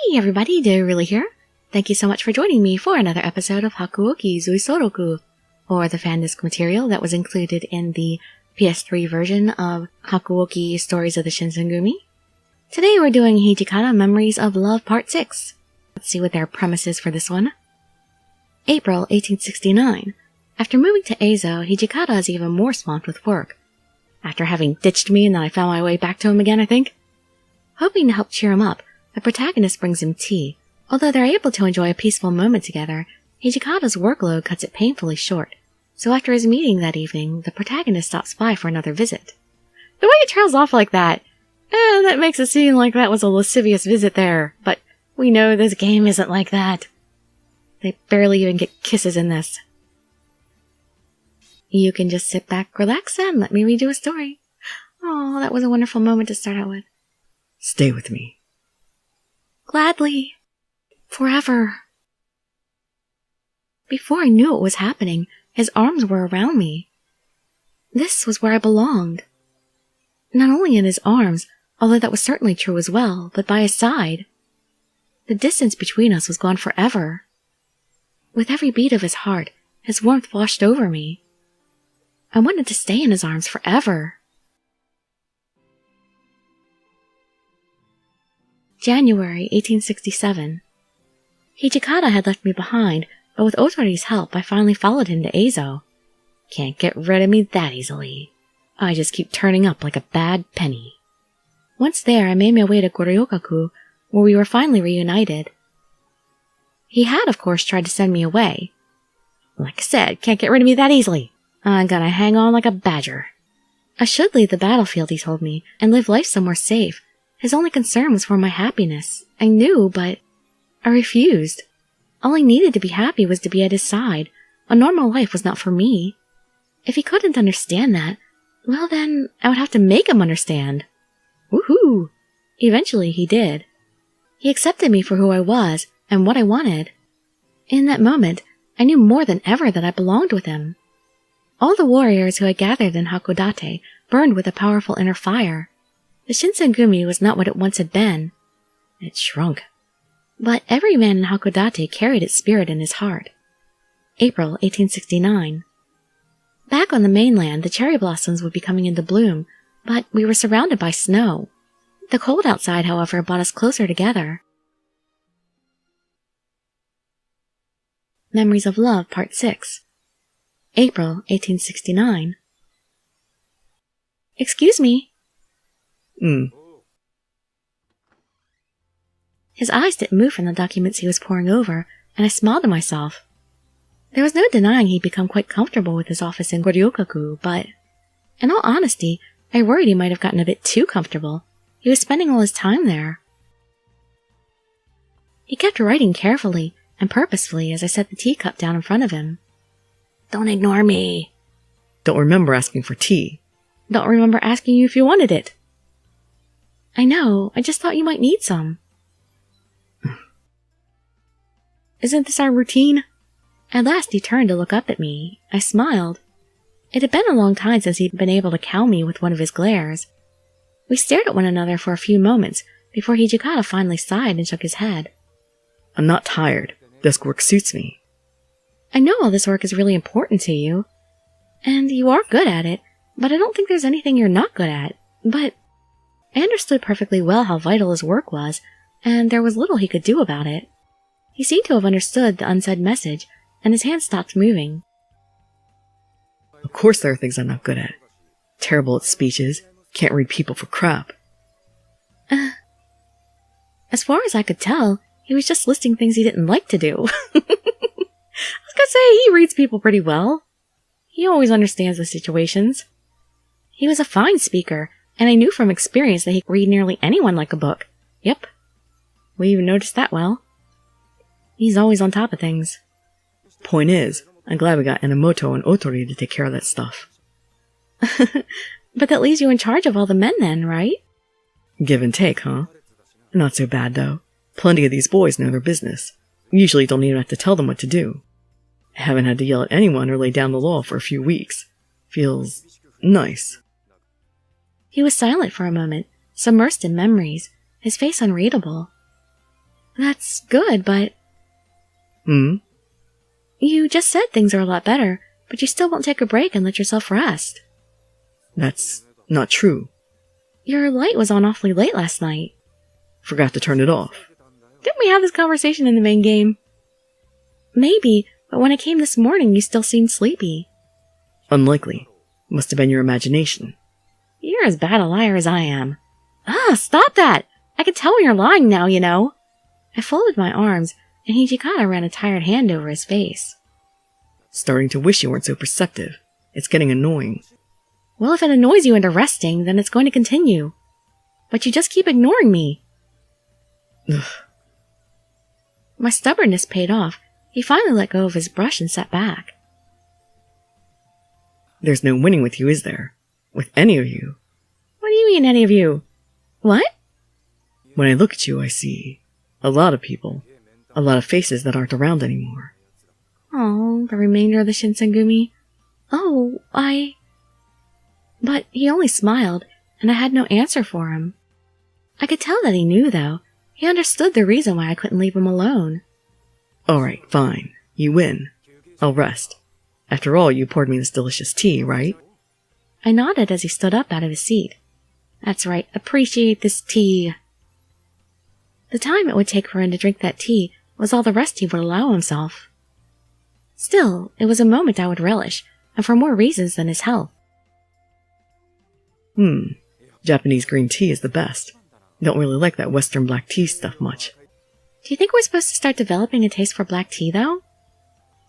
Hey everybody, Dirili here. Thank you so much for joining me for another episode of Hakuouki Zuisoroku, or the fan disc material that was included in the PS3 version of Hakuouki Stories of the Shinsengumi. Today we're doing Hijikata Memories of Love Part 6. Let's see what their premise is for this one. April 1869. After moving to Eizo, Hijikata is even more swamped with work. After having ditched me and then I found my way back to him again, I think. Hoping to help cheer him up, the protagonist brings him tea. Although they're able to enjoy a peaceful moment together, Hijikata's workload cuts it painfully short. So after his meeting that evening, the protagonist stops by for another visit. The way it trails off like that, that makes it seem like that was a lascivious visit there, but we know this game isn't like that. They barely even get kisses in this. You can just sit back, relax, and let me read you a story. Oh, that was a wonderful moment to start out with. Stay with me. Gladly. Forever. Before I knew what was happening, his arms were around me. This was where I belonged. Not only in his arms, although that was certainly true as well, but by his side. The distance between us was gone forever. With every beat of his heart, his warmth washed over me. I wanted to stay in his arms forever. January 1867. Hijikata had left me behind, but with Otori's help I finally followed him to Eizo. Can't get rid of me that easily. I just keep turning up like a bad penny. Once there, I made my way to Goryokaku, where we were finally reunited. He had, of course, tried to send me away. Like I said, can't get rid of me that easily. I'm gonna hang on like a badger. I should leave the battlefield, he told me, and live life somewhere safe. His only concern was for my happiness. I knew, but I refused. All I needed to be happy was to be at his side. A normal life was not for me. If he couldn't understand that, well then, I would have to make him understand. Woohoo! Eventually he did. He accepted me for who I was and what I wanted. In that moment, I knew more than ever that I belonged with him. All the warriors who had gathered in Hakodate burned with a powerful inner fire. The Shinsengumi was not what it once had been. It shrunk. But every man in Hakodate carried its spirit in his heart. April 1869. Back on the mainland, the cherry blossoms would be coming into bloom, but we were surrounded by snow. The cold outside, however, brought us closer together. Memories of Love, Part 6. April 1869. Excuse me. His eyes didn't move from the documents he was poring over, and I smiled to myself. There was no denying he'd become quite comfortable with his office in Goryokaku, but in all honesty, I worried he might have gotten a bit too comfortable. He was spending all his time there. He kept writing carefully and purposefully as I set the teacup down in front of him. Don't ignore me. Don't remember asking for tea. Don't remember asking you if you wanted it. I know, I just thought you might need some. Isn't this our routine? At last he turned to look up at me. I smiled. It had been a long time since he'd been able to cow me with one of his glares. We stared at one another for a few moments before Hijikata finally sighed and shook his head. I'm not tired. Desk work suits me. I know all this work is really important to you. And you are good at it, but I don't think there's anything you're not good at. But I understood perfectly well how vital his work was, and there was little he could do about it. He seemed to have understood the unsaid message, and his hand stopped moving. Of course there are things I'm not good at. Terrible at speeches. Can't read people for crap. As far as I could tell, he was just listing things he didn't like to do. I was gonna say, he reads people pretty well. He always understands the situations. He was a fine speaker, and I knew from experience that he could read nearly anyone like a book. Yep. We even noticed that well. He's always on top of things. Point is, I'm glad we got Enomoto and Otori to take care of that stuff. But that leaves you in charge of all the men then, right? Give and take, huh? Not so bad, though. Plenty of these boys know their business. Usually don't even have to tell them what to do. I haven't had to yell at anyone or lay down the law for a few weeks. Feels nice. He was silent for a moment, submersed in memories, his face unreadable. That's good, but... Hmm? You just said things are a lot better, but you still won't take a break and let yourself rest. That's not true. Your light was on awfully late last night. Forgot to turn it off. Didn't we have this conversation in the main game? Maybe, but when I came this morning, you still seemed sleepy. Unlikely. Must have been your imagination. You're as bad a liar as I am. Stop that! I can tell when you're lying now, you know. I folded my arms, and Hijikata ran a tired hand over his face. Starting to wish you weren't so perceptive. It's getting annoying. Well, if it annoys you into resting, then it's going to continue. But you just keep ignoring me. Ugh. My stubbornness paid off. He finally let go of his brush and sat back. There's no winning with you, is there? With any of you. What do you mean, any of you? What? When I look at you, I see a lot of people. A lot of faces that aren't around anymore. Oh, the remainder of the Shinsengumi. But he only smiled, and I had no answer for him. I could tell that he knew, though. He understood the reason why I couldn't leave him alone. Alright, fine. You win. I'll rest. After all, you poured me this delicious tea, right? I nodded as he stood up out of his seat. That's right, appreciate this tea. The time it would take for him to drink that tea was all the rest he would allow himself. Still, it was a moment I would relish, and for more reasons than his health. Japanese green tea is the best. Don't really like that Western black tea stuff much. Do you think we're supposed to start developing a taste for black tea, though?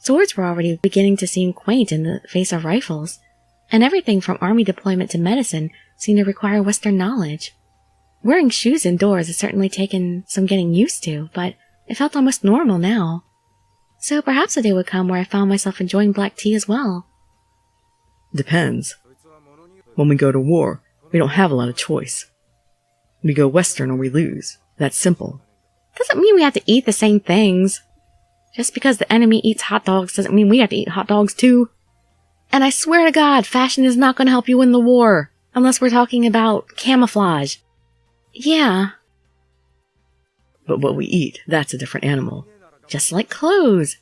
Swords were already beginning to seem quaint in the face of rifles, and everything from army deployment to medicine seemed to require Western knowledge. Wearing shoes indoors has certainly taken some getting used to, but it felt almost normal now. So perhaps a day would come where I found myself enjoying black tea as well. Depends. When we go to war, we don't have a lot of choice. We go Western or we lose. That's simple. Doesn't mean we have to eat the same things. Just because the enemy eats hot dogs doesn't mean we have to eat hot dogs too. And I swear to God, fashion is not going to help you win the war. Unless we're talking about camouflage. Yeah. But what we eat, that's a different animal. Just like clothes.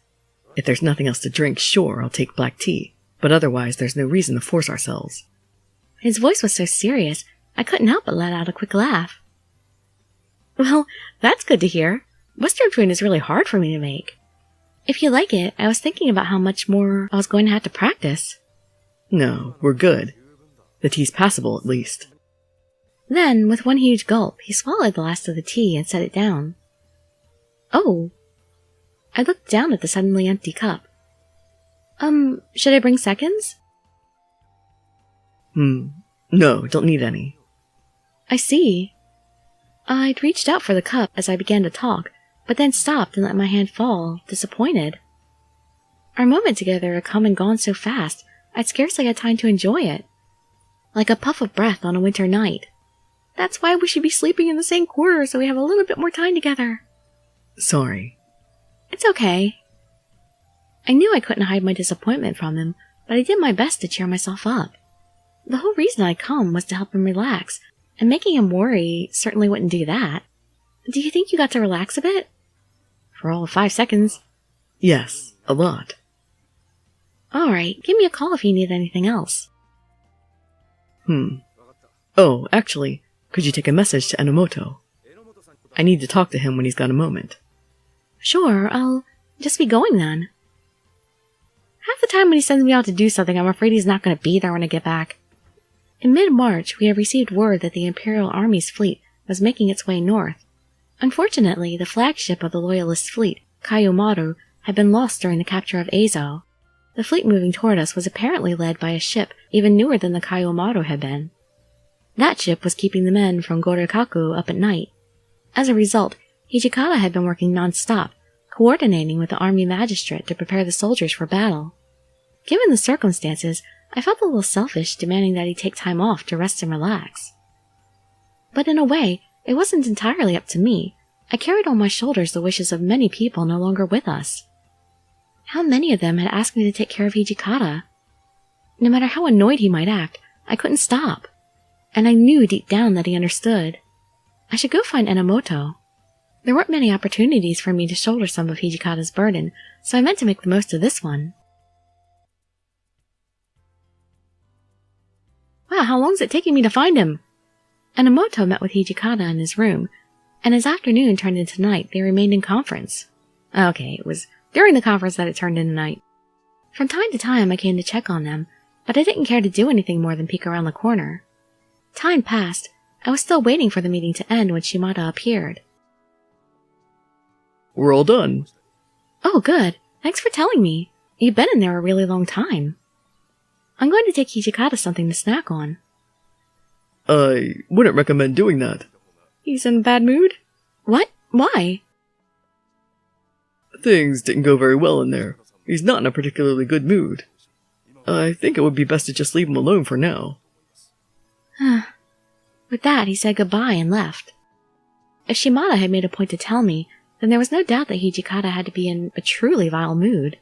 If there's nothing else to drink, sure, I'll take black tea. But otherwise, there's no reason to force ourselves. His voice was so serious, I couldn't help but let out a quick laugh. Well, that's good to hear. Western food is really hard for me to make. If you like it, I was thinking about how much more I was going to have to practice. No, we're good. The tea's passable, at least. Then, with one huge gulp, he swallowed the last of the tea and set it down. Oh. I looked down at the suddenly empty cup. Should I bring seconds? No, don't need any. I see. I'd reached out for the cup as I began to talk, but then stopped and let my hand fall, disappointed. Our moment together had come and gone so fast, I'd scarcely had time to enjoy it. Like a puff of breath on a winter night. That's why we should be sleeping in the same quarter so we have a little bit more time together. Sorry. It's okay. I knew I couldn't hide my disappointment from him, but I did my best to cheer myself up. The whole reason I'd come was to help him relax, and making him worry certainly wouldn't do that. Do you think you got to relax a bit? For all of 5 seconds. Yes, a lot. Alright, give me a call if you need anything else. Oh, actually, could you take a message to Enomoto? I need to talk to him when he's got a moment. Sure, I'll just be going then. Half the time when he sends me out to do something, I'm afraid he's not going to be there when I get back. In mid-March, we had received word that the Imperial Army's fleet was making its way north. Unfortunately, the flagship of the Loyalist fleet, Kaiyomaru, had been lost during the capture of Eizo. The fleet moving toward us was apparently led by a ship even newer than the Kaiyomaru had been. That ship was keeping the men from Gorikaku up at night. As a result, Hijikata had been working non-stop, coordinating with the army magistrate to prepare the soldiers for battle. Given the circumstances, I felt a little selfish demanding that he take time off to rest and relax. But in a way, it wasn't entirely up to me. I carried on my shoulders the wishes of many people no longer with us. How many of them had asked me to take care of Hijikata? No matter how annoyed he might act, I couldn't stop. And I knew deep down that he understood. I should go find Enomoto. There weren't many opportunities for me to shoulder some of Hijikata's burden, so I meant to make the most of this one. Wow, how long is it taking me to find him? Enomoto met with Hijikata in his room, and as afternoon turned into night, they remained in conference. Okay, it was during the conference that it turned into night. From time to time I came to check on them, but I didn't care to do anything more than peek around the corner. Time passed. I was still waiting for the meeting to end when Shimada appeared. We're all done. Oh, good. Thanks for telling me. You've been in there a really long time. I'm going to take Hijikata something to snack on. I wouldn't recommend doing that. He's in a bad mood? What? Why? Things didn't go very well in there. He's not in a particularly good mood. I think it would be best to just leave him alone for now. With that, he said goodbye and left. If Shimada had made a point to tell me, then there was no doubt that Hijikata had to be in a truly vile mood.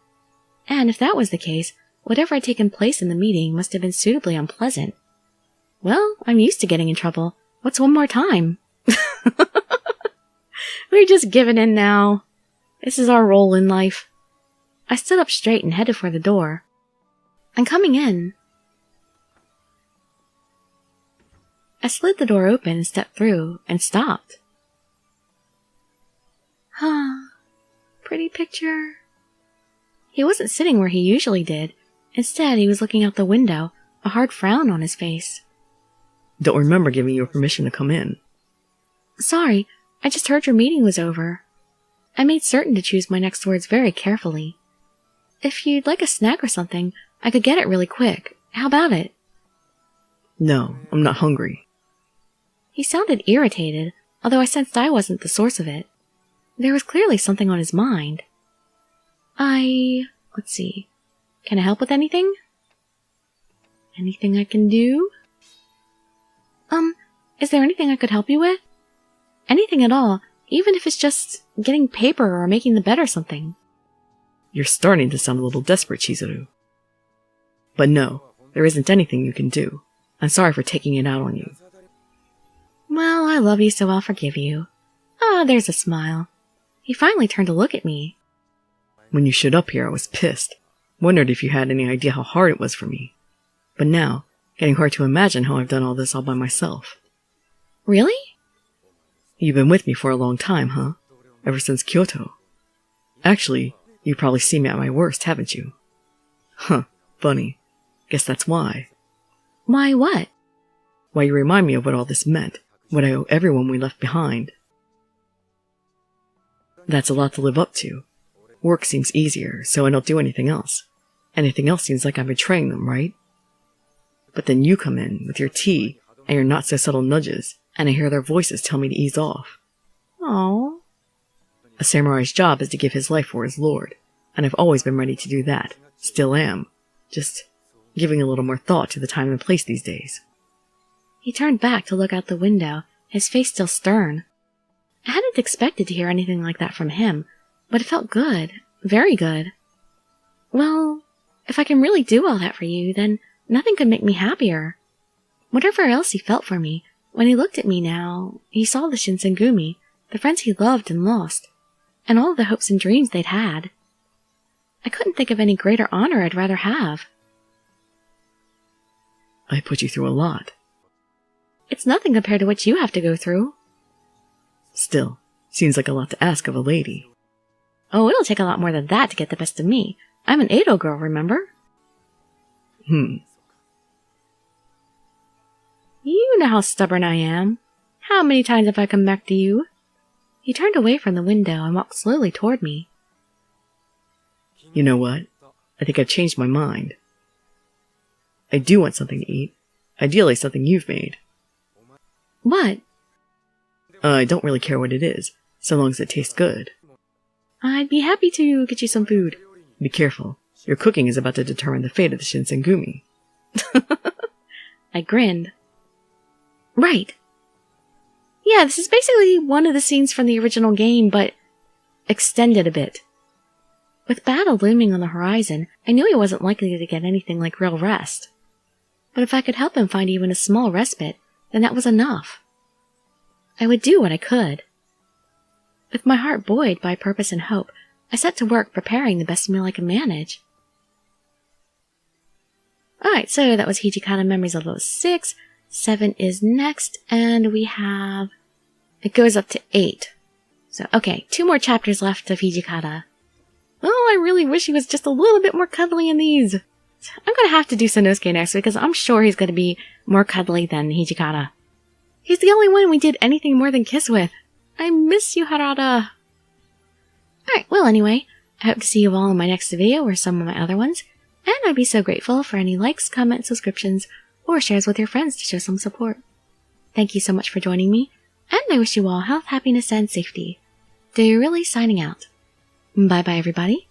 And if that was the case, whatever had taken place in the meeting must have been suitably unpleasant. Well, I'm used to getting in trouble. What's one more time? We're just giving in now. This is our role in life. I stood up straight and headed for the door. I'm coming in. I slid the door open and stepped through, and stopped. Pretty picture. He wasn't sitting where he usually did. Instead, he was looking out the window, a hard frown on his face. Don't remember giving you permission to come in. Sorry, I just heard your meeting was over. I made certain to choose my next words very carefully. If you'd like a snack or something, I could get it really quick. How about it? No, I'm not hungry. He sounded irritated, although I sensed I wasn't the source of it. There was clearly something on his mind. Let's see. Can I help with anything? Anything I can do? Is there anything I could help you with? Anything at all, even if it's just getting paper or making the bed or something. You're starting to sound a little desperate, Chizuru. But no, there isn't anything you can do. I'm sorry for taking it out on you. Well, I love you, so I'll forgive you. There's a smile. He finally turned to look at me. When you showed up here, I was pissed. Wondered if you had any idea how hard it was for me. But now, getting hard to imagine how I've done all this all by myself. Really? You've been with me for a long time, huh? Ever since Kyoto. Actually, you've probably seen me at my worst, haven't you? Huh, funny. Guess that's why. Why what? Why you remind me of what all this meant, what I owe everyone we left behind. That's a lot to live up to. Work seems easier, so I don't do anything else. Anything else seems like I'm betraying them, right? But then you come in, with your tea, and your not-so-subtle nudges, and I hear their voices tell me to ease off. Aww. A samurai's job is to give his life for his lord, and I've always been ready to do that. Still am. Just giving a little more thought to the time and place these days. He turned back to look out the window, his face still stern. I hadn't expected to hear anything like that from him, but it felt good. Very good. Well, if I can really do all that for you, then nothing could make me happier. Whatever else he felt for me, when he looked at me now, he saw the Shinsengumi, the friends he loved and lost, and all the hopes and dreams they'd had. I couldn't think of any greater honor I'd rather have. I put you through a lot. It's nothing compared to what you have to go through. Still, seems like a lot to ask of a lady. Oh, it'll take a lot more than that to get the best of me. I'm an Edo girl, remember? You know how stubborn I am. How many times have I come back to you? He turned away from the window and walked slowly toward me. You know what? I think I've changed my mind. I do want something to eat. Ideally something you've made. What? I don't really care what it is, so long as it tastes good. I'd be happy to get you some food. Be careful. Your cooking is about to determine the fate of the Shinsengumi. I grinned. Right. Yeah, this is basically one of the scenes from the original game, but extended a bit. With battle looming on the horizon, I knew he wasn't likely to get anything like real rest. But if I could help him find even a small respite, then that was enough. I would do what I could. With my heart buoyed by purpose and hope, I set to work preparing the best meal I could manage. Alright, so that was Hijikata Memories of Level 6. 7 is next, and we have... It goes up to 8. So, okay, 2 more chapters left of Hijikata. Oh, I really wish he was just a little bit more cuddly in these. I'm gonna have to do Sanosuke next because I'm sure he's gonna be more cuddly than Hijikata. He's the only one we did anything more than kiss with. I miss you, Harada. Alright, well anyway, I hope to see you all in my next video or some of my other ones, and I'd be so grateful for any likes, comments, subscriptions, or shares with your friends to show some support. Thank you so much for joining me, and I wish you all health, happiness, and safety. Dirili signing out. Bye bye everybody.